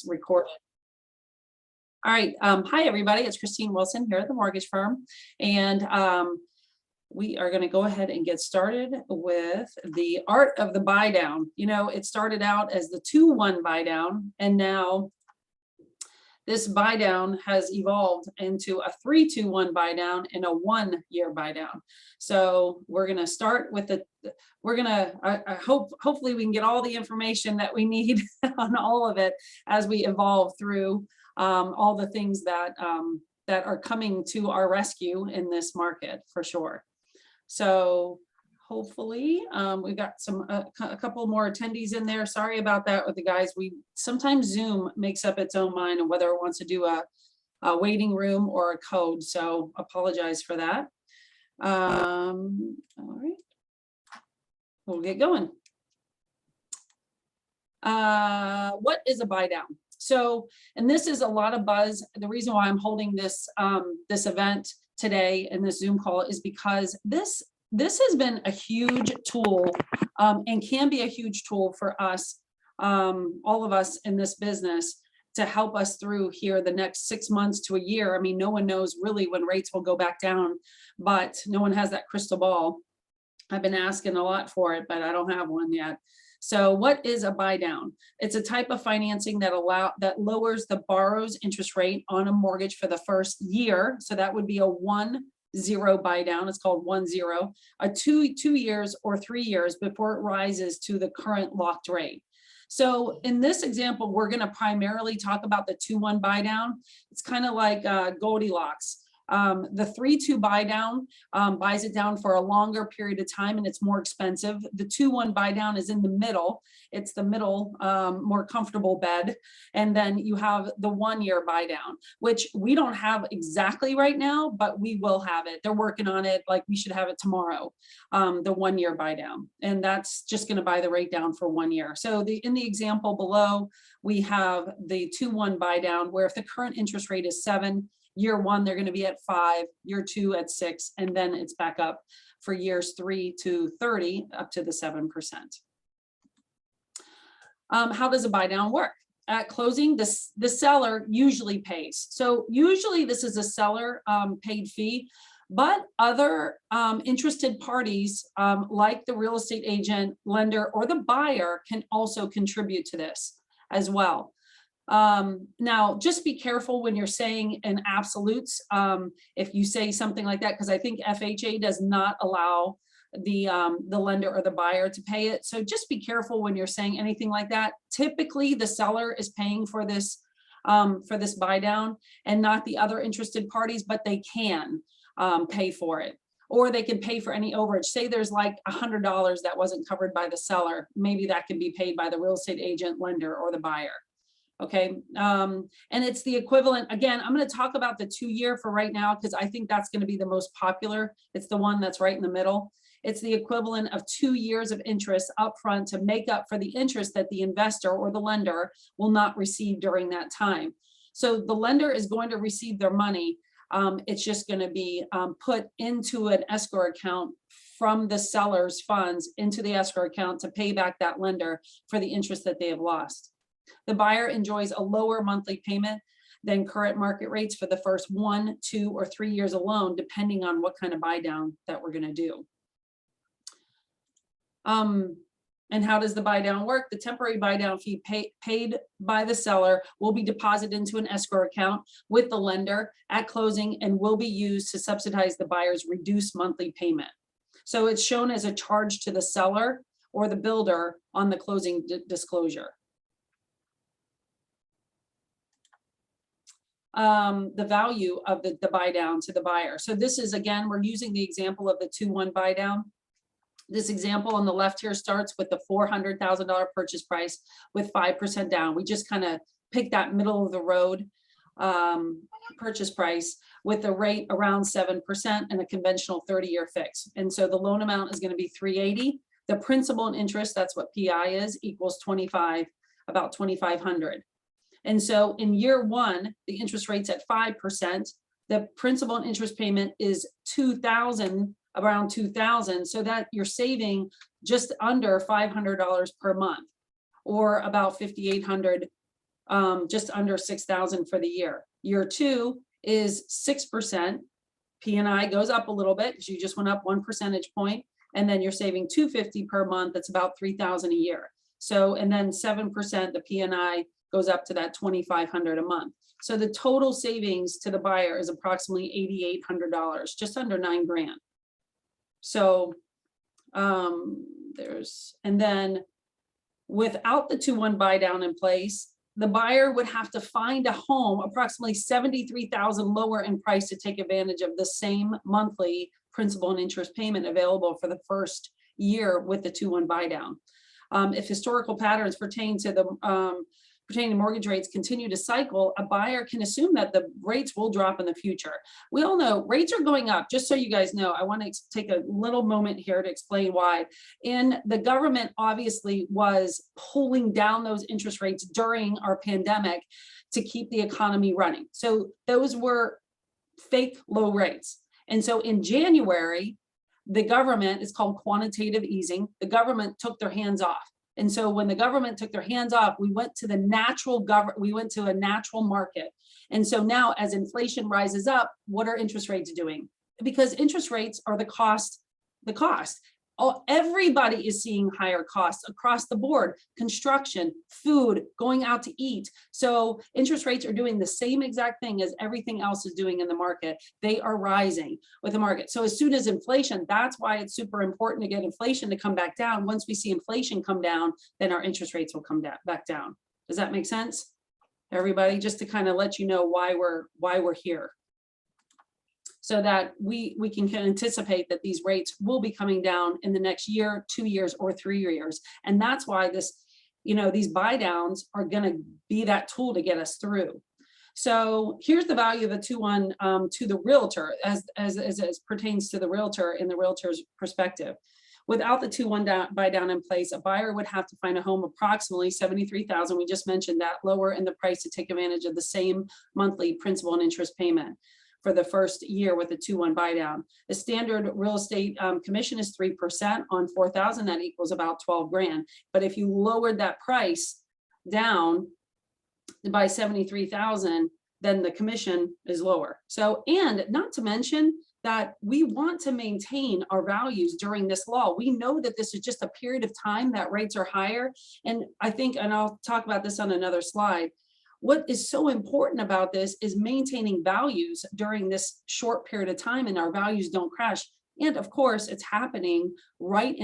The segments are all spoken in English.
recorded. All right. Hi, everybody. It's Christine Wilson here at the mortgage firm. And we are going to go ahead and get started with the art of the buy down. You know, it started out as the 2-1 buy down, and now this buy down has evolved into a 3-2-1 buy down and a 1-year buy down. So we're going to start with hopefully we can get all the information that we need on all of it as we evolve through all the things that that are coming to our rescue in this market for sure. So hopefully we've got a couple more attendees in there. Sorry about that with the guys. Sometimes Zoom makes up its own mind on whether it wants to do a waiting room or a code. So apologize for that. All right, we'll get going. What is a buy down? So, and this is a lot of buzz. The reason why I'm holding this this event today in this Zoom call is because this has been a huge tool and can be a huge tool for us, all of us in this business, to help us through here the next 6 months to a year. I mean, no one knows really when rates will go back down, but no one has that crystal ball. I've been asking a lot for it, but I don't have one yet. So what is a buy down? It's a type of financing that lowers the borrower's interest rate on a mortgage for the first year. So that would be a 1-0 buy down. It's called 1-0, a 2 years or 3 years before it rises to the current locked rate. So in this example, we're going to primarily talk about the 2-1 buy down. It's kind of like Goldilocks. The 3-2 buy down buys it down for a longer period of time and it's more expensive. The 2-1 buy down is in the middle. It's the middle, more comfortable bed. And then you have the 1-year buy down, which we don't have exactly right now, but we will have it. They're working on it. Like we should have it tomorrow, the 1-year buy down. And that's just going to buy the rate down for 1 year. So in the example below, we have the 2-1 buy down where if the current interest rate is 7, year 1, they're going to be at 5, year 2 at 6, and then it's back up for years 3 to 30 up to the 7%. How does a buy down work? At closing, the seller usually pays. So usually this is a seller paid fee, but other interested parties like the real estate agent, lender, or the buyer can also contribute to this as well. Now, just be careful when you're saying in absolutes, if you say something like that, because I think FHA does not allow the lender or the buyer to pay it. So just be careful when you're saying anything like that. Typically, the seller is paying for this buy down and not the other interested parties, but they can pay for it. Or they can pay for any overage. Say there's like $100 that wasn't covered by the seller. Maybe that can be paid by the real estate agent, lender, or the buyer. Okay, and it's the equivalent. Again, I'm going to talk about the 2-year for right now because I think that's going to be the most popular. It's the one that's right in the middle. It's the equivalent of 2 years of interest upfront to make up for the interest that the investor or the lender will not receive during that time. So the lender is going to receive their money. It's just going to be put into an escrow account from the seller's funds into the escrow account to pay back that lender for the interest that they have lost. The buyer enjoys a lower monthly payment than current market rates for the first 1, 2, or 3 years alone, depending on what kind of buy down that we're going to do. And how does the buy down work? The temporary buy down fee paid by the seller will be deposited into an escrow account with the lender at closing and will be used to subsidize the buyer's reduced monthly payment. So it's shown as a charge to the seller or the builder on the closing disclosure. The value of the buy down to the buyer. So this is, again, we're using the example of the 2-1 buy down. This example on the left here starts with the $400,000 purchase price with 5% down. We just kind of picked that middle of the road purchase price with the rate around 7% and a conventional 30-year fix. And so the loan amount is going to be $380. The principal and interest, that's what PI is, equals about $2,500. And so in year 1, the interest rate's at 5%. The principal and interest payment is $2,000, around $2,000, so that you're saving just under $500 per month, or about $5,800 just under 6,000 for the year. Year 2 is 6%. P&I goes up a little bit because you just went up 1 percentage point, and then you're saving $250 per month. That's about 3,000 a year. So, and then 7%, the P&I goes up to that 2,500 a month. So the total savings to the buyer is approximately $8,800, just under 9 grand. So and then without the 2-1 buy down in place, the buyer would have to find a home approximately 73,000 lower in price to take advantage of the same monthly principal and interest payment available for the first year with the 2-1 buy down. If historical patterns pertain to mortgage rates continue to cycle, a buyer can assume that the rates will drop in the future. We all know rates are going up. Just so you guys know, I want to take a little moment here to explain why. And the government obviously was pulling down those interest rates during our pandemic to keep the economy running. So those were fake low rates. And so in January, the government, it's called quantitative easing, the government took their hands off. And so when the government took their hands off, we went to a natural market. And so now as inflation rises up, what are interest rates doing? Because interest rates are the cost. Everybody is seeing higher costs across the board, construction, food, going out to eat. So interest rates are doing the same exact thing as everything else is doing in the market. They are rising with the market. So as soon as inflation, that's why it's super important to get inflation to come back down. Once we see inflation come down, then our interest rates will come back down. Does that make sense, everybody? Just to kind of let you know why we're here, so that we can anticipate that these rates will be coming down in the next year, 2 years, or 3 years. And that's why these buy downs are going to be that tool to get us through. So here's the value of the 2-1 to the realtor as pertains to the realtor in the realtor's perspective. Without the 2-1 buy down in place, a buyer would have to find a home approximately 73,000. We just mentioned that, lower in the price to take advantage of the same monthly principal and interest payment for the first year with the 2-1 buy down. The standard real estate commission is 3% on 4,000. That equals about 12 grand. But if you lowered that price down by 73,000, then the commission is lower. So, and not to mention that we want to maintain our values during this law. We know that this is just a period of time that rates are higher. And I think, and I'll talk about this on another slide, what is so important about this is maintaining values during this short period of time, and our values don't crash. And of course, it's happening right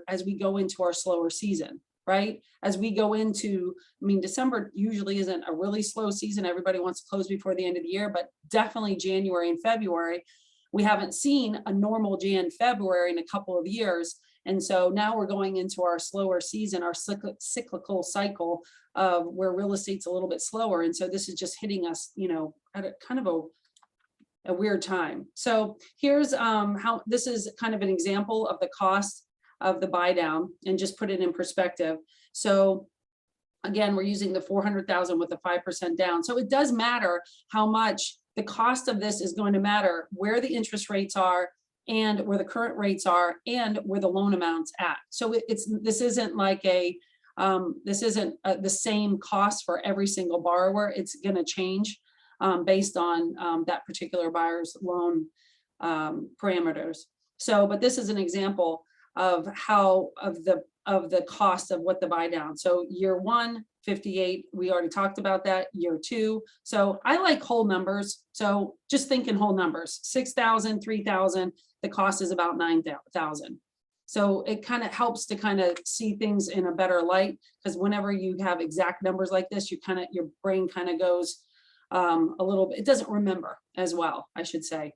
as we go into our slower season, right? As we go into, December usually isn't a really slow season. Everybody wants to close before the end of the year, but definitely January and February, we haven't seen a normal February in a couple of years. And so now we're going into our slower season, our cyclical cycle of where real estate's a little bit slower. And so this is just hitting us, at a kind of a weird time. So here's how this is kind of an example of the cost of the buy down, and just put it in perspective. So again, we're using the 400,000 with the 5% down. So it does matter how much the cost of this is going to matter, where the interest rates are, and where the current rates are, and where the loan amounts at. So this isn't like the same cost for every single borrower. It's going to change based on that particular buyer's loan parameters. So, but this is an example of the cost of what the buy down. So year 1, 58, we already talked about that. Year 2, so I like whole numbers. So just think in whole numbers, 6,000, 3,000, the cost is about 9,000. So it kind of helps to kind of see things in a better light, because whenever you have exact numbers like this, your brain kind of goes a little bit, it doesn't remember as well, I should say.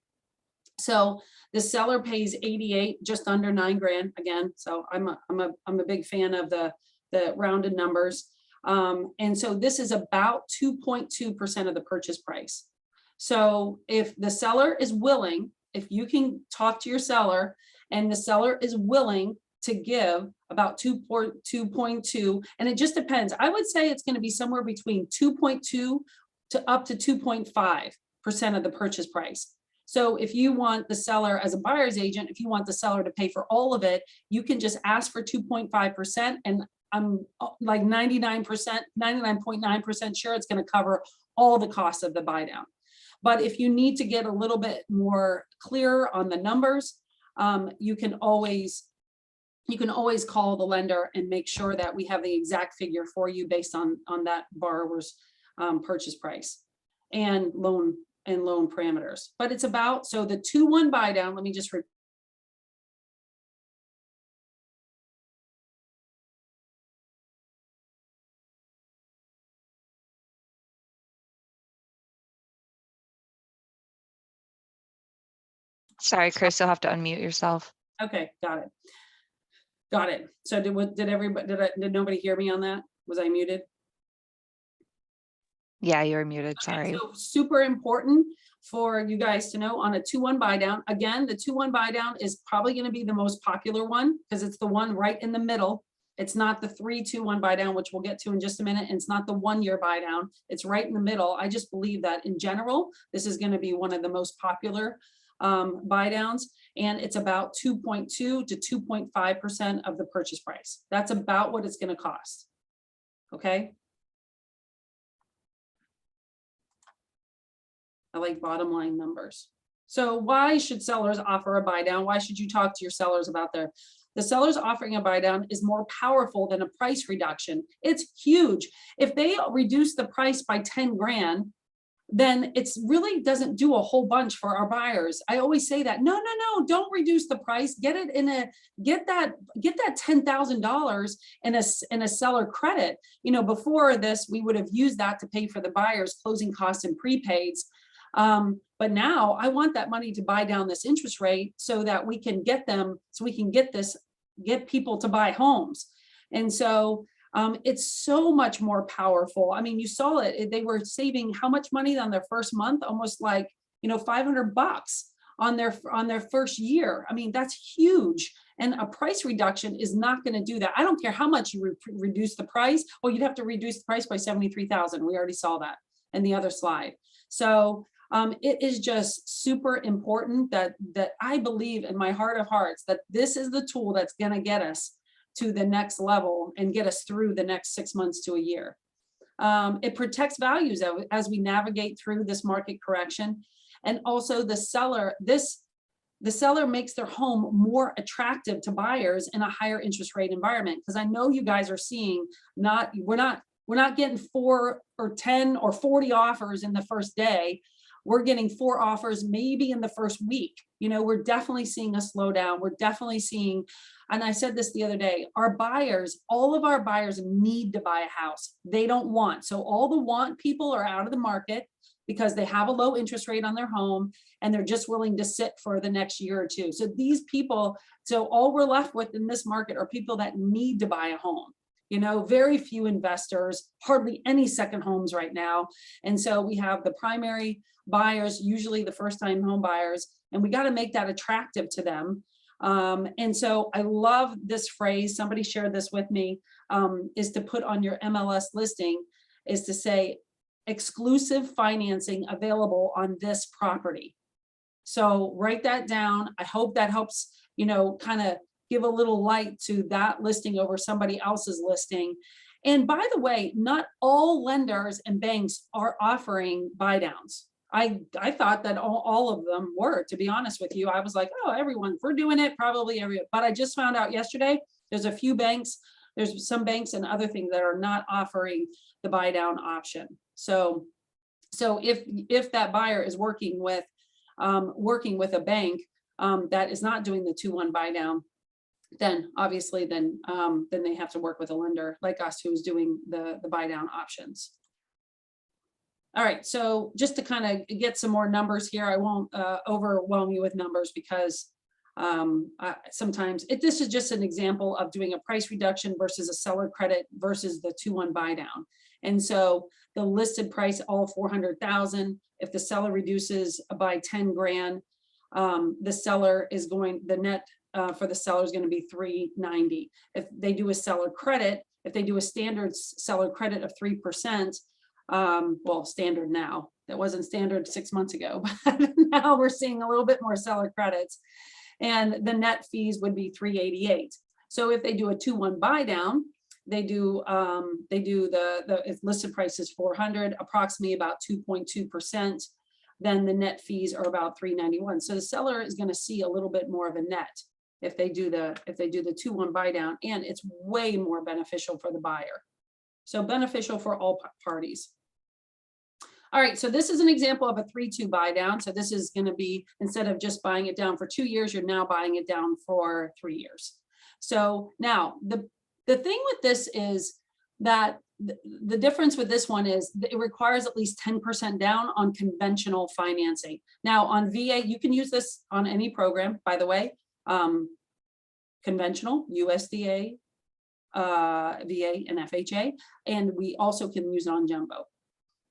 So the seller pays 88, just under 9 grand again. So I'm a big fan of the rounded numbers. And so this is about 2.2% of the purchase price. So if the seller is willing, if you can talk to your seller and the seller is willing to give about 2.2, and it just depends. I would say it's going to be somewhere between 2.2 to up to 2.5% of the purchase price. So if you want the seller as a buyer's agent, if you want the seller to pay for all of it, you can just ask for 2.5%. And like 99%, 99.9% sure it's going to cover all the costs of the buy down. But if you need to get a little bit more clear on the numbers, you can always call the lender and make sure that we have the exact figure for you based on that borrower's purchase price and loan parameters. But it's about, so the 2-1 buy down, let me just repeat. Sorry, Chris, you'll have to unmute yourself. Okay, got it. So did nobody hear me on that? Was I muted? Yeah, you're muted, Okay, sorry. so super important for you guys to know on a 2-1 buy down. Again, the 2-1 buy down is probably going to be the most popular one because it's the one right in the middle. It's not the 3-2-1 buy down, which we'll get to in just a minute. And it's not the 1-year buy down. It's right in the middle. I just believe that in general, this is going to be one of the most popular buy downs, and it's about 2.2 to 2.5% of the purchase price. That's about what it's going to cost. Okay. I like bottom line numbers. So why should sellers offer a buy down? Why should you talk to your sellers about the sellers offering a buy down is more powerful than a price reduction. It's huge. If they reduce the price by 10 grand, then it's really doesn't do a whole bunch for our buyers. I always say that, no, don't reduce the price. Get it in get that $10,000 in a seller credit. You know, before this, we would have used that to pay for the buyers' closing costs and prepaids. But now I want that money to buy down this interest rate so that we can get them, so we can get people to buy homes. And so it's so much more powerful. I mean, you saw it, they were saving how much money on their first month? Almost like, you know, $500 on their first year. I mean, that's huge. And a price reduction is not going to do that. I don't care how much you reduce the price. Well, you'd have to reduce the price by 73,000. We already saw that in the other slide. So it is just super important that I believe in my heart of hearts that this is the tool that's going to get us to the next level and get us through the next 6 months to a year. It protects values as we navigate through this market correction. And also the seller makes their home more attractive to buyers in a higher interest rate environment. Because I know you guys are seeing we're not getting 4 or 10 or 40 offers in the first day. We're getting 4 offers maybe in the first week. You know, we're definitely seeing a slowdown. We're definitely seeing, and I said this the other day, all of our buyers need to buy a house. They don't want. So all the want people are out of the market because they have a low interest rate on their home and they're just willing to sit for the next year or two. So these people, so all we're left with in this market are people that need to buy a home. You know, very few investors, hardly any second homes right now. And so we have the primary buyers, usually the first-time home buyers, and we got to make that attractive to them. And so I love this phrase, somebody shared this with me, is to put on your MLS listing, is to say exclusive financing available on this property. So write that down. I hope that helps, you know, kind of give a little light to that listing over somebody else's listing. And by the way, not all lenders and banks are offering buy downs. I thought that all of them were, to be honest with you. I was like, oh, everyone, we're doing it, probably everyone. But I just found out yesterday, there's a few banks, there's some banks and other things that are not offering the buy down option. So if that buyer is working with a bank that is not doing the 2-1 buy down, then obviously then they have to work with a lender like us who's doing the buy down options. All right, so just to kind of get some more numbers here, I won't overwhelm you with numbers because sometimes this is just an example of doing a price reduction versus a seller credit versus the 2-1 buy down. And so the listed price, all 400,000. If the seller reduces by 10 grand, the net for the seller is going to be 390. If they do a seller credit, if they do a standard seller credit of 3%, well, standard now, that wasn't standard 6 months ago, but now we're seeing a little bit more seller credits, and the net fees would be 388. So if they do a 2-1 buy down, They do the listed price is 400, approximately about 2.2%. Then the net fees are about 391. So the seller is going to see a little bit more of a net if they do the 2-1 buy down, and it's way more beneficial for the buyer. So beneficial for all parties. All right, so this is an example of a 3-2 buy down. So this is going to be, instead of just buying it down for 2 years, you're now buying it down for 3 years. So now the thing with this is that the difference with this one is that it requires at least 10% down on conventional financing. Now on VA, you can use this on any program, by the way, conventional, USDA, VA, and FHA, and we also can use it on jumbo.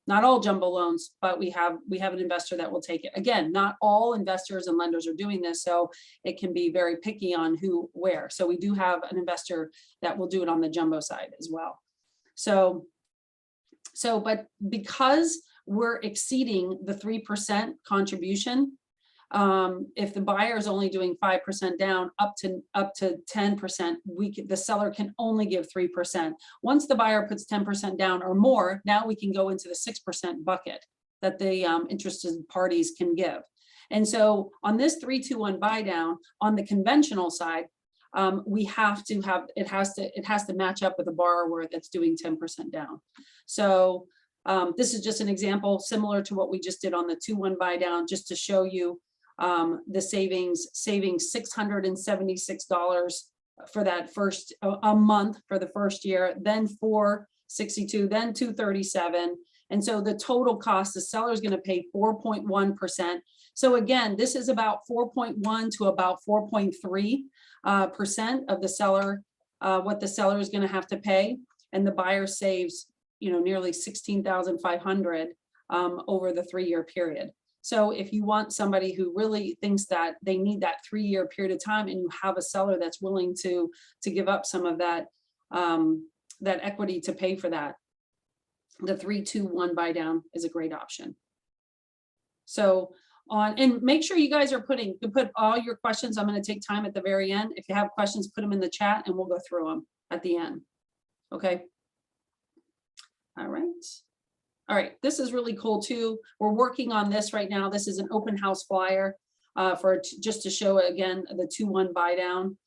Not all jumbo loans, but we have an investor that will take it. Again, not all investors and lenders are doing this, so it can be very picky on who, where. So we do have an investor that will do it on the jumbo side as well. But because we're exceeding the 3% contribution, if the buyer is only doing 5% down up to 10%, the seller can only give 3%. Once the buyer puts 10% down or more, now we can go into the 6% bucket that the interested parties can give. And so on this 3-2-1 buy down on the conventional side, we have to have, it has to match up with a borrower that's doing 10% down. So this is just an example similar to what we just did on the 2-1 buy down, just to show you the saving $676 for that first a month for the first year, then $462, then $237. And so the total cost, the seller is going to pay 4.1%. So again, this is about 4.1 to about 4.3% of the seller, what the seller is going to have to pay, and the buyer saves, nearly $16,500 over the 3-year period. So if you want somebody who really thinks that they need that 3-year period of time, and you have a seller that's willing to give up some of that that equity to pay for that, the 3-2-1 buy down is a great option. So and make sure you guys are put all your questions. I'm going to take time at the very end. If you have questions, put them in the chat and we'll go through them at the end. Okay. All right. All right, this is really cool too. We're working on this right now. This is an open house flyer just to show again the 2-1 buy down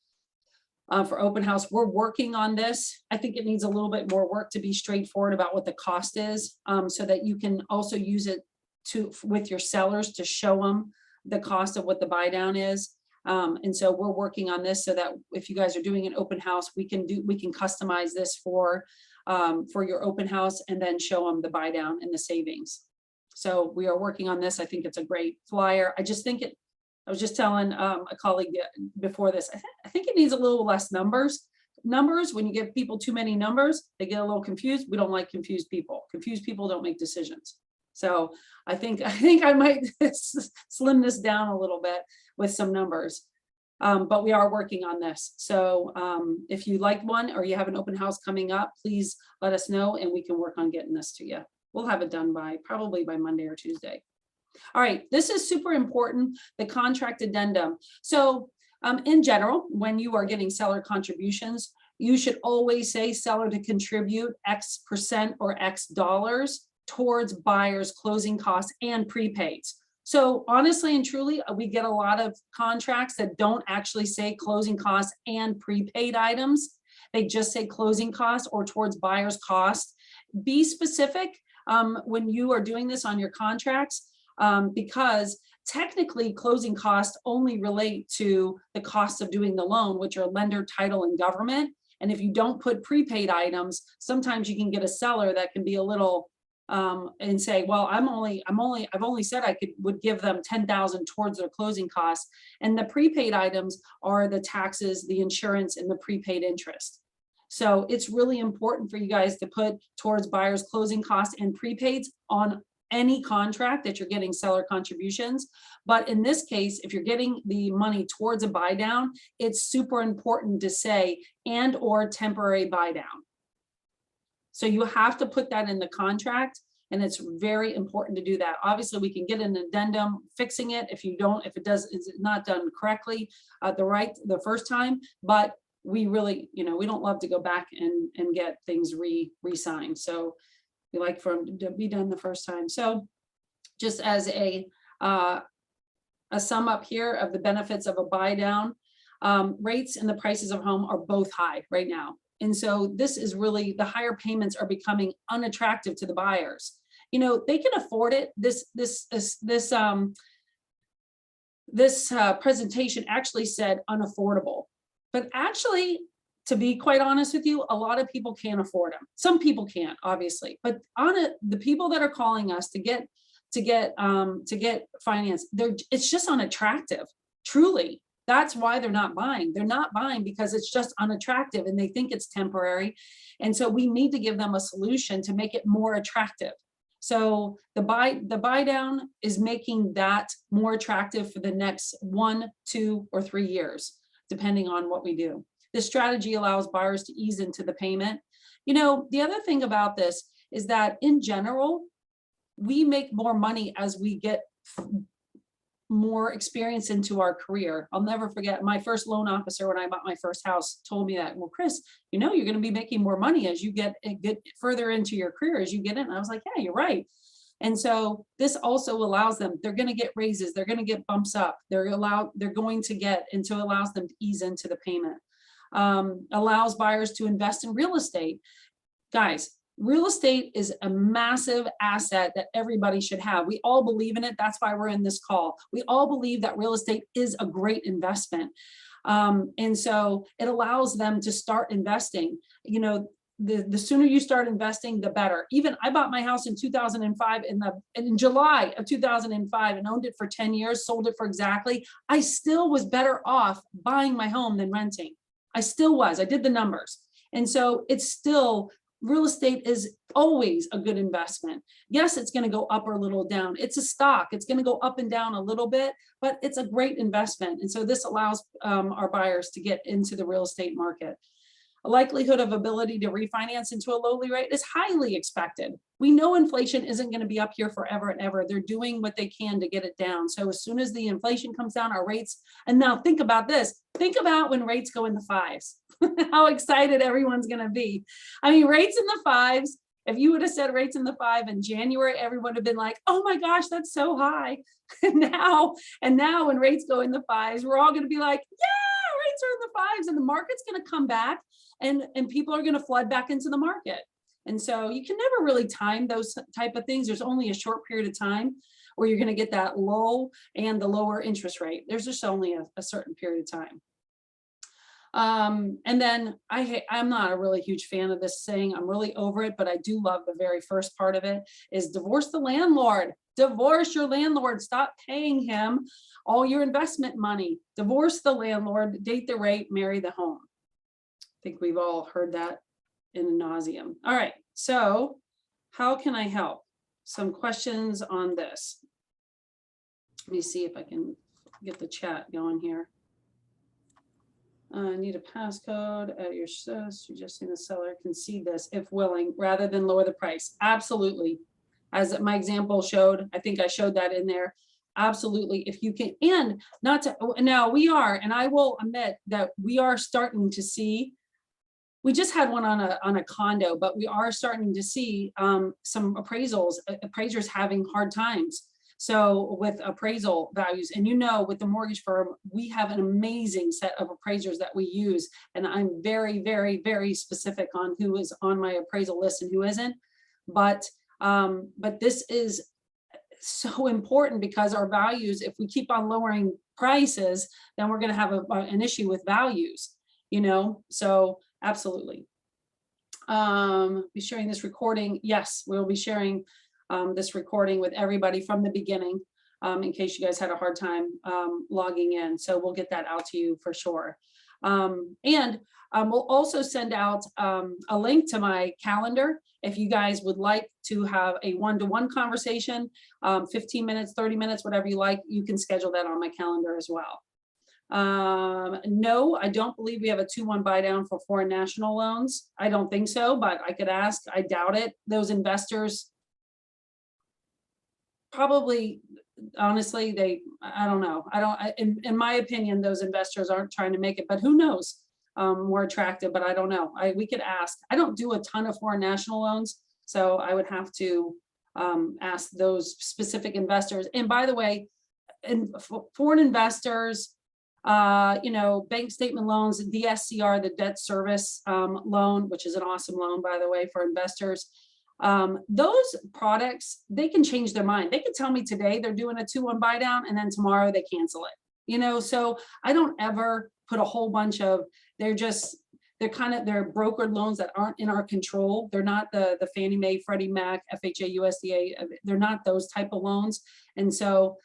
for open house. We're working on this. I think it needs a little bit more work to be straightforward about what the cost is, so that you can also use it with your sellers to show them the cost of what the buy down is. And so we're working on this so that if you guys are doing an open house, we can customize this for your open house and then show them the buy down and the savings. So we are working on this. I think it's a great flyer. I was just telling a colleague before this, I think it needs a little less numbers. When you give people too many numbers, they get a little confused. We don't like confused people. Confused people don't make decisions. So I think I might slim this down a little bit with some numbers. But we are working on this. So if you like one or you have an open house coming up, please let us know and we can work on getting this to you. We'll have it done probably by Monday or Tuesday. All right, this is super important, the contract addendum. So in general, when you are getting seller contributions, you should always say seller to contribute X% or X dollars towards buyer's closing costs and prepaids. So honestly and truly, we get a lot of contracts that don't actually say closing costs and prepaid items. They just say closing costs or towards buyer's cost. Be specific when you are doing this on your contracts, because technically closing costs only relate to the cost of doing the loan, which are lender, title, and government. And if you don't put prepaid items, sometimes you can get a seller that can be a little and say, well, I've only said would give them 10,000 towards their closing costs. And the prepaid items are the taxes, the insurance, and the prepaid interest. So it's really important for you guys to put towards buyer's closing costs and prepaids on any contract that you're getting seller contributions. But in this case, if you're getting the money towards a buy down, it's super important to say and or temporary buy down. So you have to put that in the contract, and it's very important to do that. Obviously, we can get an addendum fixing it if it's not done correctly the first time, but we really, we don't love to go back and get things re-signed. So we like for them to be done the first time. So just as a sum up here of the benefits of a buy down, rates and the prices of home are both high right now. And so this is really, the higher payments are becoming unattractive to the buyers. They can afford it. This presentation actually said unaffordable, but actually, to be quite honest with you, a lot of people can't afford them. Some people can't, obviously, but the people that are calling us to get finance, it's just unattractive. Truly, that's why they're not buying. They're not buying because it's just unattractive and they think it's temporary. And so we need to give them a solution to make it more attractive. So the buy down is making that more attractive for the next 1, 2, or 3 years, depending on what we do. This strategy allows buyers to ease into the payment. The other thing about this is that in general, we make more money as we get more experience into our career. I'll never forget my first loan officer when I bought my first house told me that, well, Chris, you're going to be making more money as you get further into your career, as you get in. And I was like, yeah, you're right. And so this also allows them, they're going to get raises, they're going to get bumps up, they're going to get, and so it allows them to ease into the payment. Allows buyers to invest in real estate. Guys, real estate is a massive asset that everybody should have. We all believe in it. That's why we're in this call. We all believe that real estate is a great investment. And so it allows them to start investing. The sooner you start investing, the better. Even I bought my house in 2005 in July of 2005 and owned it for 10 years, sold it for exactly. I still was better off buying my home than renting. I still was. I did the numbers. And so it's still, real estate is always a good investment. Yes, it's going to go up or a little down. It's a stock. It's going to go up and down a little bit, but it's a great investment. And so this allows our buyers to get into the real estate market. A likelihood of ability to refinance into a lowly rate is highly expected. We know inflation isn't going to be up here forever and ever. They're doing what they can to get it down. So as soon as the inflation comes down, our rates, and now think about this, think about when rates go in the 5s, how excited everyone's going to be. I mean, rates in the 5s, if you would have said rates in the 5 in January, everyone would have been like, oh my gosh, that's so high. And now when rates go in the 5s, we're all going to be like, yeah, rates are in the 5s and the market's going to come back. And people are going to flood back into the market. And so you can never really time those type of things. There's only a short period of time where you're going to get that lull and the lower interest rate. There's just only a certain period of time. And then I'm not a really huge fan of this saying. I'm really over it, but I do love the very first part of it is divorce the landlord. Divorce your landlord. Stop paying him all your investment money. Divorce the landlord, date the rate, marry the home. I think we've all heard that in nauseam. All right, so how can I help? Some questions on this. Let me see if I can get the chat going here. I need a passcode at your suggesting the seller concede this if willing rather than lower the price. Absolutely. As my example showed, I think I showed that in there. Absolutely. If you can, and not to, now we are, and I will admit that we are starting to see, we just had one on a condo, but we are starting to see some appraisers having hard times. So with appraisal values, and with the mortgage firm, we have an amazing set of appraisers that we use. And I'm very, very, very specific on who is on my appraisal list and who isn't. But this is so important because our values, if we keep on lowering prices, then we're going to have an issue with values, so absolutely. Be sharing this recording. Yes, we'll be sharing this recording with everybody from the beginning in case you guys had a hard time logging in. So we'll get that out to you for sure. And we'll also send out a link to my calendar. If you guys would like to have a one-to-one conversation, 15 minutes, 30 minutes, whatever you like, you can schedule that on my calendar as well. No, I don't believe we have a 2-1 buy down for foreign national loans. I don't think so, but I could ask. I doubt it. Those investors probably, honestly, I don't know. In my opinion, those investors aren't trying to make it, but who knows? more attractive, but I don't know. We could ask. I don't do a ton of foreign national loans, so I would have to ask those specific investors. And by the way, foreign investors, you know, bank statement loans, DSCR, the debt service loan, which is an awesome loan, by the way, for investors. Those products, they can change their mind. They could tell me today they're doing a 2-1 buy down, and then tomorrow they cancel it. You know, so I don't ever put a whole bunch of, they're brokered loans that aren't in our control. They're not the Fannie Mae, Freddie Mac, FHA, USDA. They're not those type of loans. And so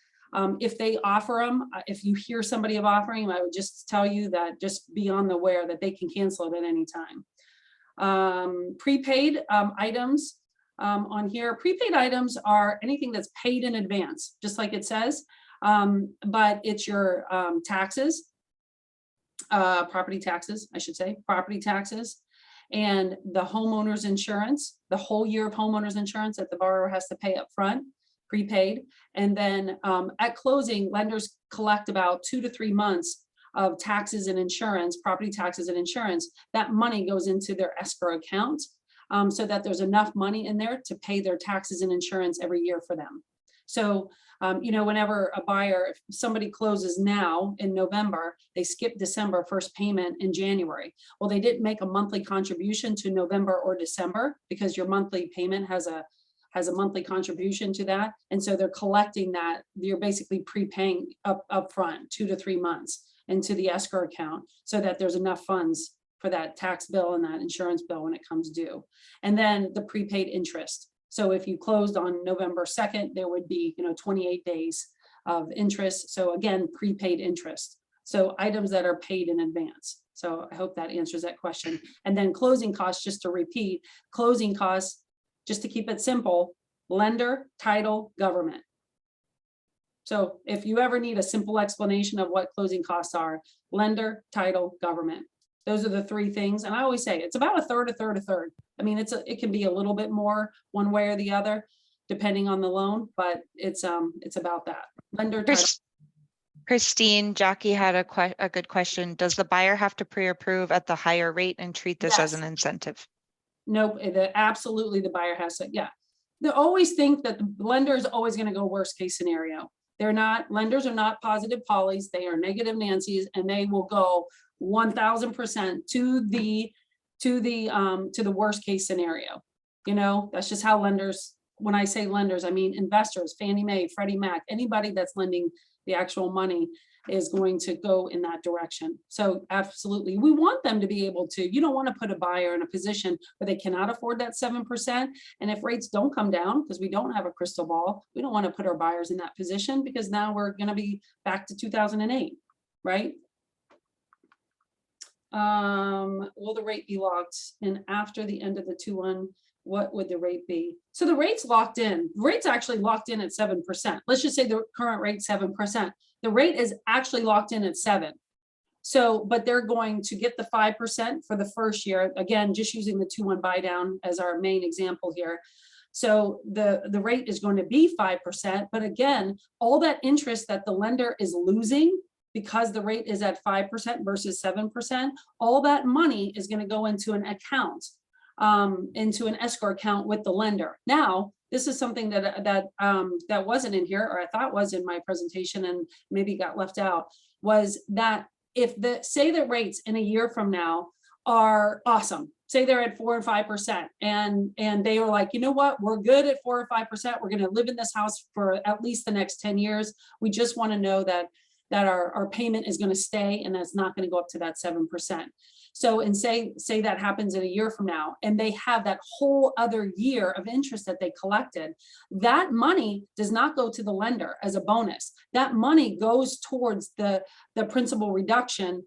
if they offer them, if you hear somebody of offering them, I would just tell you that just be on the aware that they can cancel it at any time. Prepaid items on here. Prepaid items are anything that's paid in advance, just like it says, but it's your taxes, property taxes, I should say, property taxes, and the homeowner's insurance, the whole year of homeowner's insurance that the borrower has to pay up front, prepaid. And then at closing, lenders collect about 2 to 3 months of taxes and insurance, property taxes and insurance. That money goes into their escrow account so that there's enough money in there to pay their taxes and insurance every year for them. So, you know, whenever a buyer, if somebody closes now in November, they skip December first payment in January. Well, they didn't make a monthly contribution to November or December because your monthly payment has a monthly contribution to that. And so they're collecting that. You're basically prepaying up front 2 to 3 months into the escrow account so that there's enough funds for that tax bill and that insurance bill when it comes due. And then the prepaid interest. So if you closed on November 2nd, there would be, you know, 28 days of interest. So again, prepaid interest. So items that are paid in advance. So I hope that answers that question. And then closing costs, just to repeat, closing costs, just to keep it simple, lender, title, government. So if you ever need a simple explanation of what closing costs are, lender, title, government. Those are the 3 things. And I always say it's about a third, a third, a third. I mean, it can be a little bit more one way or the other, depending on the loan, but it's about that. Lender, title. Christine, Jackie had a good question. Does the buyer have to pre-approve at the higher rate and treat this as an incentive? Nope, absolutely the buyer has to, yeah. They always think that the lender is always going to go worst case scenario. They're not, lenders are not positive Pollys, they are negative Nancys, and they will go 1000% to the worst case scenario. You know, that's just how lenders, when I say lenders, I mean investors, Fannie Mae, Freddie Mac, anybody that's lending the actual money is going to go in that direction. So absolutely, we want them to be able to, you don't want to put a buyer in a position where they cannot afford that 7%. And if rates don't come down, because we don't have a crystal ball, we don't want to put our buyers in that position because now we're going to be back to 2008, right? Will the rate be locked in after the end of the 2-1? What would the rate be? So the rate's locked in. The rate's actually locked in at 7%. Let's just say the current rate 7%. The rate is actually locked in at 7%. So, but they're going to get the 5% for the first year. Again, just using the 2-1 buy down as our main example here. So the rate is going to be 5%. But again, all that interest that the lender is losing because the rate is at 5% versus 7%, all that money is going to go into an account, into an escrow account with the lender. Now, this is something that wasn't in here, or I thought was in my presentation and maybe got left out, was that if say the rates in a year from now are awesome, say they're at 4 or 5%, and they are like, you know what, we're good at 4 or 5%. We're going to live in this house for at least the next 10 years. We just want to know that our payment is going to stay and that's not going to go up to that 7%. So, and say that happens in a year from now, and they have that whole other year of interest that they collected, that money does not go to the lender as a bonus. That money goes towards the principal reduction.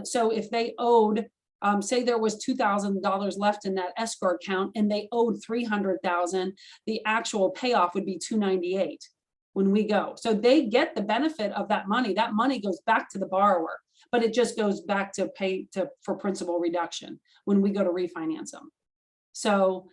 So if they owed, say there was $2,000 left in that escrow account and they owed $300,000, the actual payoff would be $298 when we go. So they get the benefit of that money. That money goes back to the borrower, but it just goes back to pay for principal reduction when we go to refinance them. So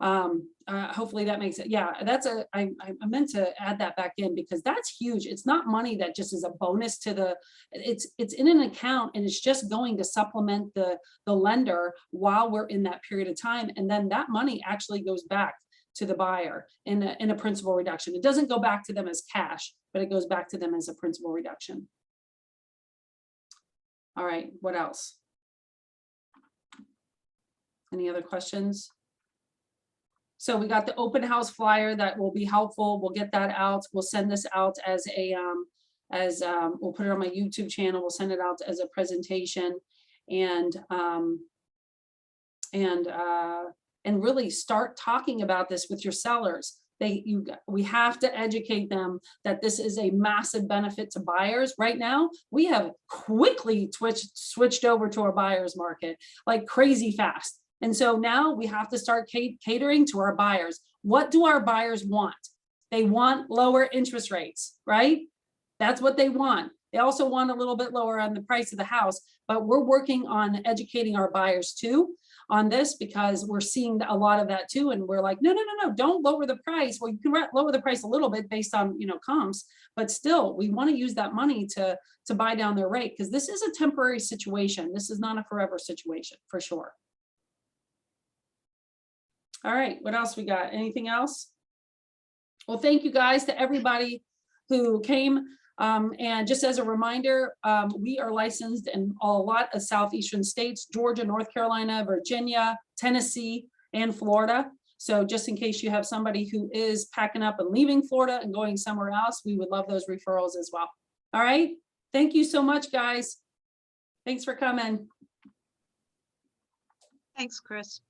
Hopefully that makes it, yeah, that's I meant to add that back in because that's huge. It's not money that just is a bonus to the, it's in an account and it's just going to supplement the lender while we're in that period of time. And then that money actually goes back to the buyer in a principal reduction. It doesn't go back to them as cash, but it goes back to them as a principal reduction. All right, what else? Any other questions? So we got the open house flyer that will be helpful. We'll get that out. We'll send this out as a, we'll put it on my YouTube channel. We'll send it out as a presentation and really start talking about this with your sellers. We have to educate them that this is a massive benefit to buyers. Right now, we have quickly switched over to our buyers market like crazy fast. And so now we have to start catering to our buyers. What do our buyers want? They want lower interest rates, right? That's what they want. They also want a little bit lower on the price of the house, but we're working on educating our buyers too on this because we're seeing a lot of that too. And we're like, no, don't lower the price. Well, you can lower the price a little bit based on, comps, but still we want to use that money to buy down their rate because this is a temporary situation. This is not a forever situation for sure. All right, what else we got? Anything else? Well, thank you guys to everybody who came. And just as a reminder, we are licensed in a lot of southeastern states, Georgia, North Carolina, Virginia, Tennessee, and Florida. So just in case you have somebody who is packing up and leaving Florida and going somewhere else, we would love those referrals as well. All right, thank you so much, guys. Thanks for coming. Thanks, Chris.